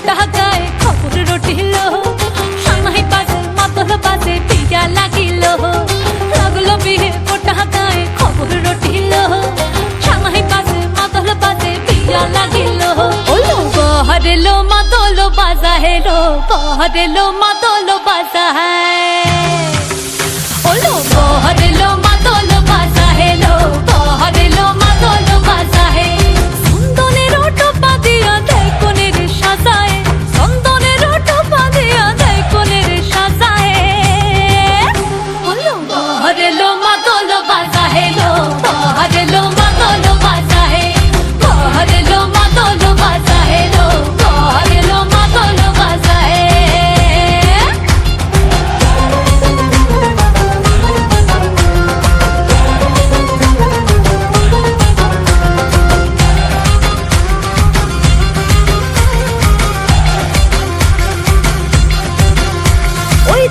কোটা গায়ে খবর রটিল সানাই বাজে মাদল বাজে পিয়া লাগিল লাগলো বিয়ে কোটা গায়ে খবর রটিল সানাই বাজে মাদল বাজে পিয়া লাগিল ওলো বহরেলো মাদল বাজা হেলো বহরেলো মাদল বাজা ওলো বহরেলো মাদল বাজা হেলো বহরেলো মাদল বাজা হে চন্দনের টোপা দিয়া দেয় কোনের সাজায় চন্দনের টোপা দিয়া দেয় কোনের সাজায় ওলো বহরেলো মাদল বাজা হেলো বহরেলো মাদল বাজা হে বহরেলো মাদল বাজা হেলো বহরেলো মাদল বাজা হে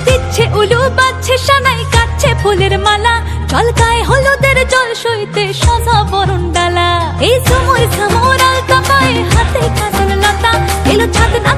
দিচ্ছে উলু বাজছে সানাই কাচ্ছে ফুলের মালা জলকায় হলুদের জল সইতে সাজা বরণ ডালা এই সময় সমরাল কাপায় হাতে কাজল লতা এলো ছাদ না